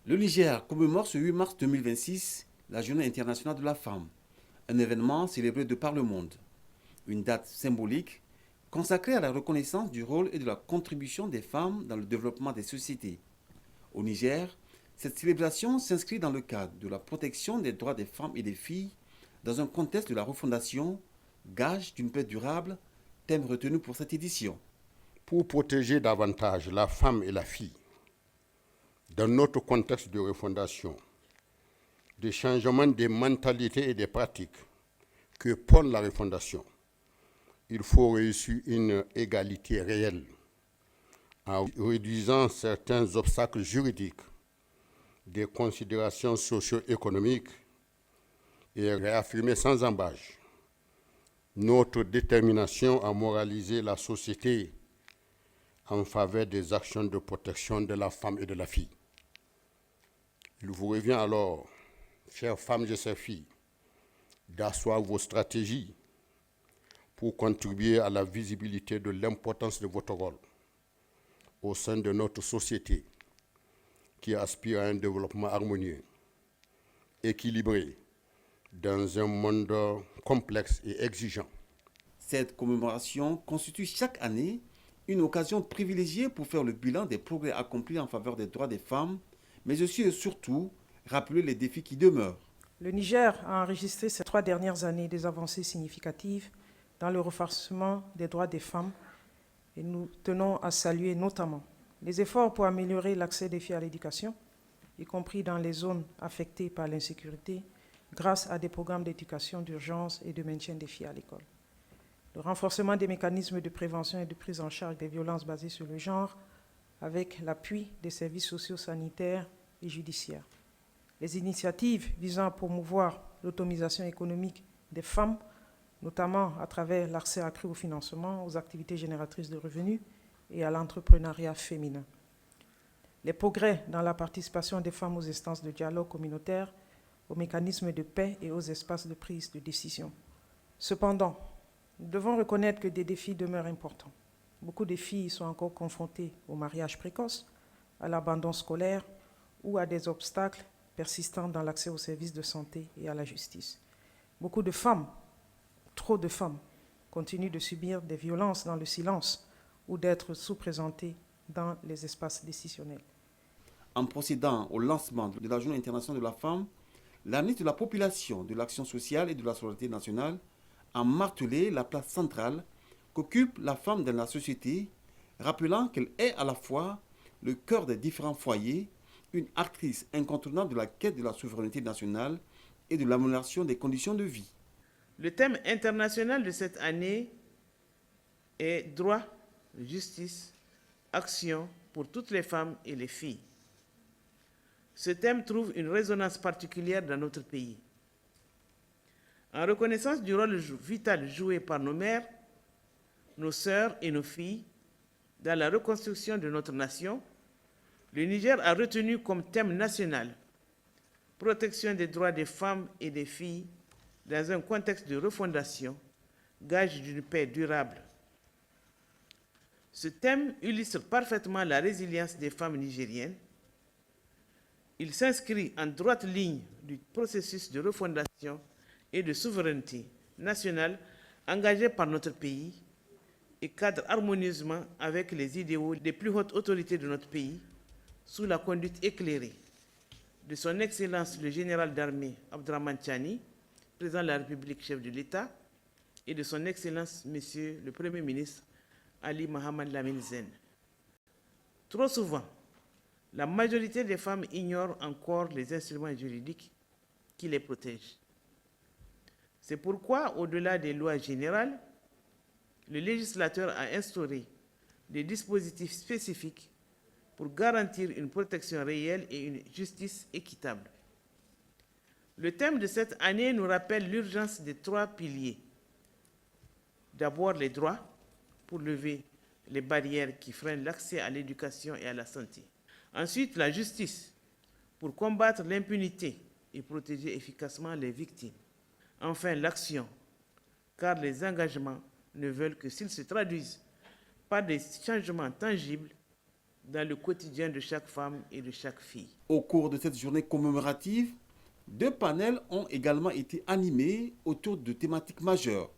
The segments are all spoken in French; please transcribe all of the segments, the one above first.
Le Niger commémore ce 8 mars 2026 la Journée internationale de la femme, un événement célébré de par le monde. Une date symbolique consacrée à la reconnaissance du rôle et de la contribution des femmes dans le développement des sociétés. Au Niger, cette célébration s'inscrit dans le cadre de la protection des droits des femmes et des filles dans un contexte de la refondation, gage d'une paix durable, thème retenu pour cette édition. Pour protéger davantage la femme et la fille, dans notre contexte de refondation, de changement des mentalités et des pratiques que prône la refondation, il faut réussir une égalité réelle en réduisant certains obstacles juridiques, des considérations socio-économiques et réaffirmer sans embâche notre détermination à moraliser la société en faveur des actions de protection de la femme et de la fille. Il vous revient alors, chères femmes et chères filles, d'asseoir vos stratégies pour contribuer à la visibilité de l'importance de votre rôle au sein de notre société qui aspire à un développement harmonieux, équilibré, dans un monde complexe et exigeant. Cette commémoration constitue chaque année une occasion privilégiée pour faire le bilan des progrès accomplis en faveur des droits des femmes, mais aussi et surtout rappeler les défis qui demeurent. Le Niger a enregistré ces 3 dernières années des avancées significatives dans le renforcement des droits des femmes et nous tenons à saluer notamment les efforts pour améliorer l'accès des filles à l'éducation, y compris dans les zones affectées par l'insécurité, grâce à des programmes d'éducation d'urgence et de maintien des filles à l'école. Le renforcement des mécanismes de prévention et de prise en charge des violences basées sur le genre, avec l'appui des services sociaux, sanitaires et judiciaires. Les initiatives visant à promouvoir l'autonomisation économique des femmes, notamment à travers l'accès accru au financement, aux activités génératrices de revenus et à l'entrepreneuriat féminin. Les progrès dans la participation des femmes aux instances de dialogue communautaire, aux mécanismes de paix et aux espaces de prise de décision. Cependant, nous devons reconnaître que des défis demeurent importants. Beaucoup de filles sont encore confrontées au mariage précoce, à l'abandon scolaire ou à des obstacles persistants dans l'accès aux services de santé et à la justice. Beaucoup de femmes, trop de femmes, continuent de subir des violences dans le silence ou d'être sous-représentées dans les espaces décisionnels. En procédant au lancement de la Journée internationale de la femme, la ministre de la Population, de l'Action sociale et de la Solidarité nationale a martelé la place centrale qu'occupe la femme dans la société, rappelant qu'elle est à la fois le cœur des différents foyers, une actrice incontournable de la quête de la souveraineté nationale et de l'amélioration des conditions de vie. Le thème international de cette année est droit, justice, action pour toutes les femmes et les filles. Ce thème trouve une résonance particulière dans notre pays. En reconnaissance du rôle vital joué par nos mères, nos sœurs et nos filles dans la reconstruction de notre nation, le Niger a retenu comme thème national « Protection des droits des femmes et des filles dans un contexte de refondation, gage d'une paix durable ». Ce thème illustre parfaitement la résilience des femmes nigériennes. Il s'inscrit en droite ligne du processus de refondation et de souveraineté nationale engagé par notre pays et cadre harmonieusement avec les idéaux des plus hautes autorités de notre pays sous la conduite éclairée de son Excellence le général d'armée Abdrahmane Tchani, président de la République, chef de l'État, et de son Excellence Monsieur le Premier ministre Ali Mohamed Lamine Zen. Trop souvent, la majorité des femmes ignorent encore les instruments juridiques qui les protègent. C'est pourquoi, au-delà des lois générales, le législateur a instauré des dispositifs spécifiques pour garantir une protection réelle et une justice équitable. Le thème de cette année nous rappelle l'urgence des 3 piliers. D'abord, les droits, pour lever les barrières qui freinent l'accès à l'éducation et à la santé. Ensuite, la justice, pour combattre l'impunité et protéger efficacement les victimes. Enfin, l'action, car les engagements ne veulent que s'ils se traduisent par des changements tangibles dans le quotidien de chaque femme et de chaque fille. Au cours de cette journée commémorative, 2 panels ont également été animés autour de thématiques majeures.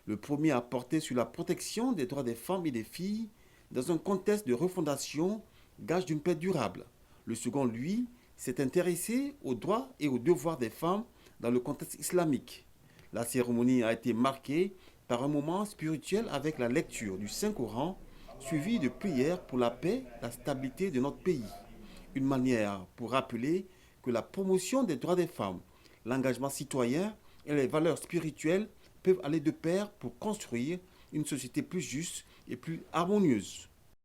Le premier a porté sur la protection des droits des femmes et des filles dans un contexte de refondation, gage d'une paix durable. Le second, lui, s'est intéressé aux droits et aux devoirs des femmes dans le contexte islamique. La cérémonie a été marquée par un moment spirituel avec la lecture du Saint-Coran, suivi de prières pour la paix et la stabilité de notre pays. Une manière pour rappeler que la promotion des droits des femmes, l'engagement citoyen et les valeurs spirituelles peuvent aller de pair pour construire une société plus juste et plus harmonieuse.